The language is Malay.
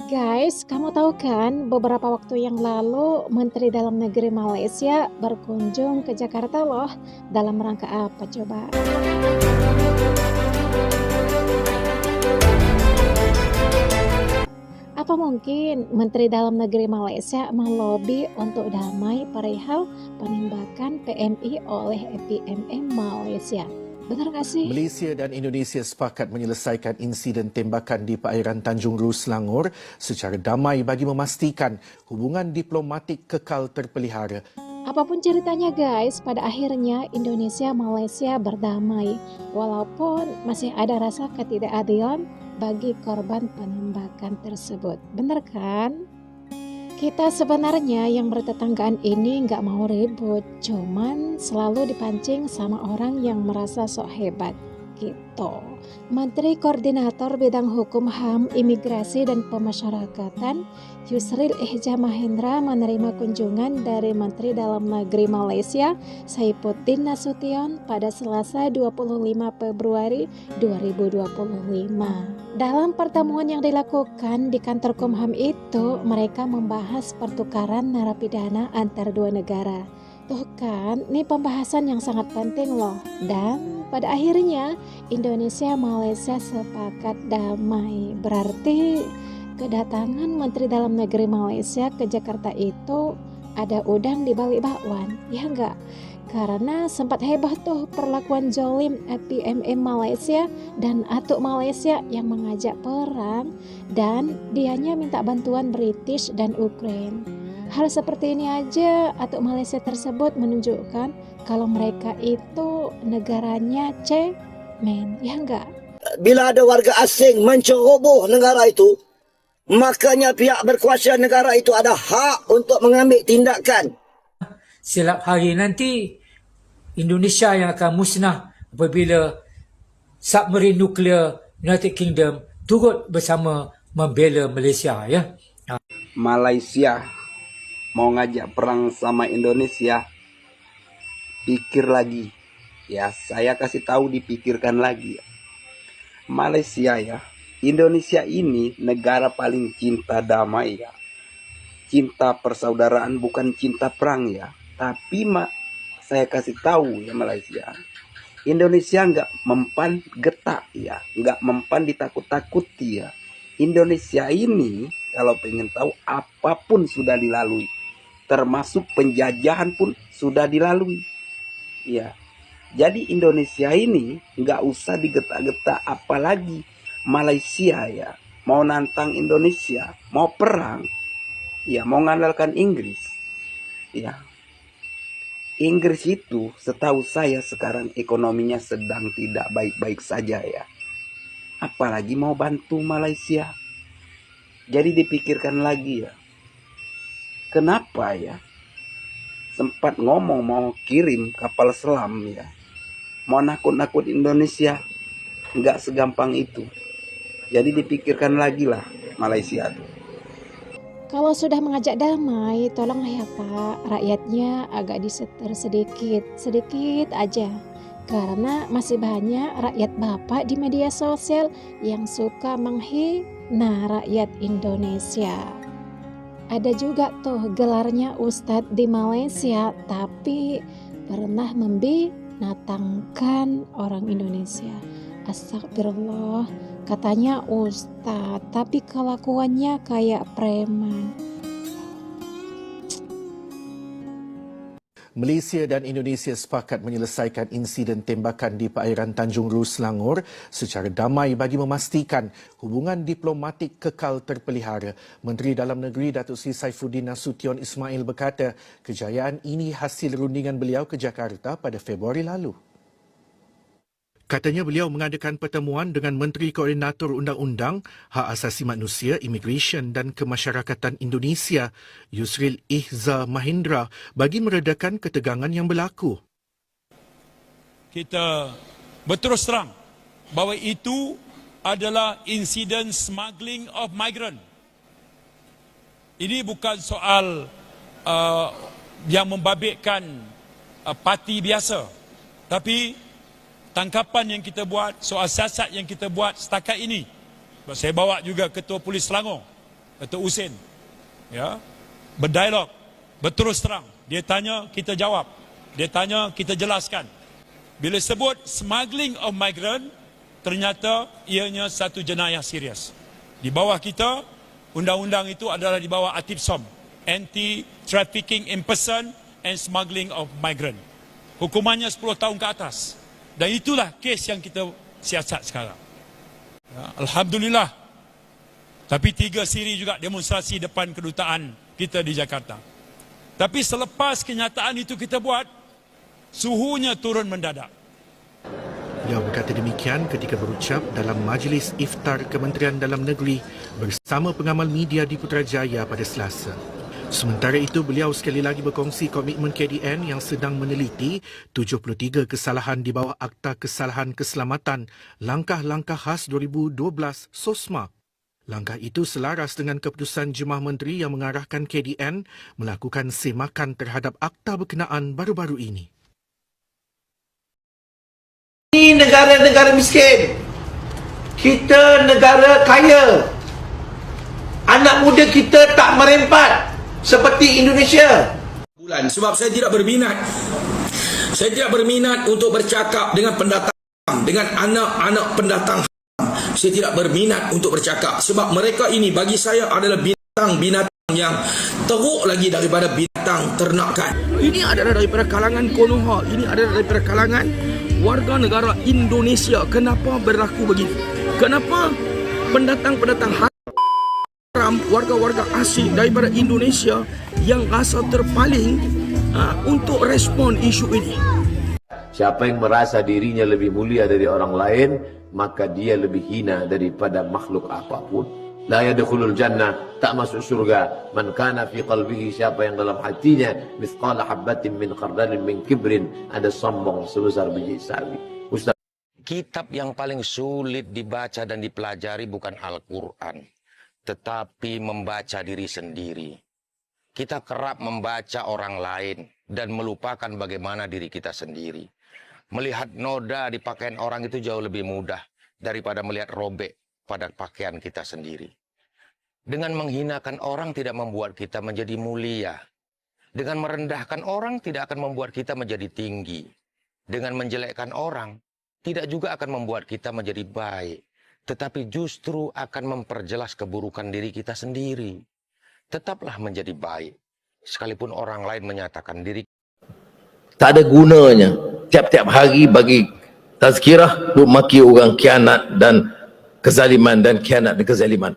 Guys, kamu tahu kan beberapa waktu yang lalu Menteri Dalam Negeri Malaysia berkunjung ke Jakarta loh. Dalam rangka apa coba? Apa mungkin Menteri Dalam Negeri Malaysia melobi untuk damai perihal penembakan PMI oleh FPMM Malaysia? Benar nggak sih? Malaysia dan Indonesia sepakat menyelesaikan insiden tembakan di perairan Tanjung Ru, Selangor secara damai bagi memastikan hubungan diplomatik kekal terpelihara. Apapun ceritanya guys, pada akhirnya Indonesia-Malaysia berdamai. Walaupun masih ada rasa ketidakadilan bagi korban penembakan tersebut. Bener kan? Kita sebenarnya yang bertetanggaan ini nggak mau ribut, cuman selalu dipancing sama orang yang merasa sok hebat gitu. Menteri Koordinator Bidang Hukum HAM, Imigrasi dan Pemasyarakatan Yusril Ihza Mahendra menerima kunjungan dari Menteri Dalam Negeri Malaysia Saifuddin Nasution pada Selasa 25 Februari 2025. Dalam pertemuan yang dilakukan di kantor Kumham itu, mereka membahas pertukaran narapidana antar dua negara. Tuh kan, ini pembahasan yang sangat penting loh. Dan pada akhirnya Indonesia Malaysia sepakat damai. Berarti kedatangan Menteri Dalam Negeri Malaysia ke Jakarta itu ada udang di balik bakwan, ya enggak? Karena sempat heboh tuh perlakuan zolim FPMM Malaysia dan Atuk Malaysia yang mengajak perang dan dianya minta bantuan British dan Ukraine. Hal seperti ini aja Atuk Malaysia tersebut menunjukkan kalau mereka itu negaranya cemen, ya enggak? Bila ada warga asing menceroboh negara itu, makanya pihak berkuasa negara itu ada hak untuk mengambil tindakan. Silap hari nanti Indonesia yang akan musnah apabila submarine nuklear United Kingdom turut bersama membela Malaysia, ya. Malaysia mau ngajak perang sama Indonesia, pikir lagi. Ya, saya kasih tahu dipikirkan lagi. Malaysia ya, Indonesia ini negara paling cinta damai ya. Cinta persaudaraan bukan cinta perang ya. Tapi saya kasih tahu ya Malaysia, Indonesia nggak mempan getak ya, nggak mempan ditakut-takuti ya. Indonesia ini kalau pengen tahu apapun sudah dilalui, termasuk penjajahan pun sudah dilalui. Ya, jadi Indonesia ini nggak usah digetak-getak, apalagi Malaysia ya mau nantang Indonesia, mau perang, ya mau mengandalkan Inggris, ya. Inggris itu setahu saya sekarang ekonominya sedang tidak baik-baik saja ya. Apalagi mau bantu Malaysia. Jadi dipikirkan lagi ya. Kenapa ya? Sempat ngomong mau kirim kapal selam ya. Mau nakut-nakut Indonesia. Nggak segampang itu. Jadi dipikirkan lagi lah Malaysia tuh. Kalau sudah mengajak damai, tolonglah ya Pak, rakyatnya agak disetir sedikit aja. Karena masih banyak rakyat Bapak di media sosial yang suka menghina rakyat Indonesia. Ada juga tuh gelarnya Ustadz di Malaysia, tapi pernah membinatangkan orang Indonesia. Astagfirullah, katanya Ustadz, tapi kelakuannya kayak preman. Malaysia dan Indonesia sepakat menyelesaikan insiden tembakan di perairan Tanjung Ru, Selangor secara damai bagi memastikan hubungan diplomatik kekal terpelihara. Menteri Dalam Negeri Datuk Seri Saifuddin Nasution Ismail berkata, kejayaan ini hasil rundingan beliau ke Jakarta pada Februari lalu. Katanya beliau mengadakan pertemuan dengan Menteri Koordinator Undang-Undang, Hak Asasi Manusia, Immigration dan Kemasyarakatan Indonesia, Yusril Ihza Mahendra, bagi meredakan ketegangan yang berlaku. Kita berterus terang bahawa itu adalah insiden smuggling of migrant. Ini bukan soal yang membabitkan parti biasa, tapi tangkapan yang kita buat, soal siasat yang kita buat setakat ini. Saya bawa juga Ketua Polis Selangor Datuk Husin, ya, berdialog, berterus terang. Dia tanya, kita jawab. Dia tanya, kita jelaskan. Bila sebut smuggling of migrant, ternyata ianya satu jenayah serius. Di bawah kita, undang-undang itu adalah di bawah ATIPSOM, Anti-Trafficking in Person and Smuggling of Migrant. Hukumannya 10 tahun ke atas. Dan itulah kes yang kita siasat sekarang. Ya, Alhamdulillah. Tapi 3 siri juga demonstrasi depan kedutaan kita di Jakarta. Tapi selepas kenyataan itu kita buat, suhunya turun mendadak. Beliau berkata demikian ketika berucap dalam majlis iftar Kementerian Dalam Negeri bersama pengamal media di Putrajaya pada Selasa. Sementara itu, beliau sekali lagi berkongsi komitmen KDN yang sedang meneliti 73 kesalahan di bawah Akta Kesalahan Keselamatan Langkah-Langkah Khas 2012 SOSMA. Langkah itu selaras dengan keputusan Jemaah Menteri yang mengarahkan KDN melakukan semakan terhadap akta berkenaan baru-baru ini. Ini negara-negara miskin. Kita negara kaya. Anak muda kita tak merempat seperti Indonesia. Sebab saya tidak berminat. Saya tidak berminat untuk bercakap dengan pendatang, dengan anak-anak pendatang. Saya tidak berminat untuk bercakap sebab mereka ini bagi saya adalah binatang-binatang yang teruk lagi daripada binatang ternakan. Ini adalah daripada kalangan Konoha, ini adalah daripada kalangan warga negara Indonesia. Kenapa berlaku begini? Kenapa pendatang-pendatang haram, warga-warga asing daripada Indonesia yang rasa terpaling untuk respon isu ini? Siapa yang merasa dirinya lebih mulia dari orang lain, maka dia lebih hina daripada makhluk apapun. La yadkhulul jannah, tak masuk surga. Man kana fi qalbihi, siapa yang dalam hatinya mithqala habbatin min khardalin min kibrin, ada sombong sebesar biji sawi. Kitab yang paling sulit dibaca dan dipelajari bukan Al-Quran, tetapi membaca diri sendiri. Kita kerap membaca orang lain dan melupakan bagaimana diri kita sendiri. Melihat noda di pakaian orang itu jauh lebih mudah daripada melihat robek pada pakaian kita sendiri. Dengan menghinakan orang tidak membuat kita menjadi mulia. Dengan merendahkan orang tidak akan membuat kita menjadi tinggi. Dengan menjelekkan orang tidak juga akan membuat kita menjadi baik. Tetapi justru akan memperjelas keburukan diri kita sendiri. Tetaplah menjadi baik. Sekalipun orang lain menyatakan diri Tak ada gunanya tiap-tiap hari bagi tazkirah untuk maki orang khianat dan kezaliman dan khianat dan kezaliman.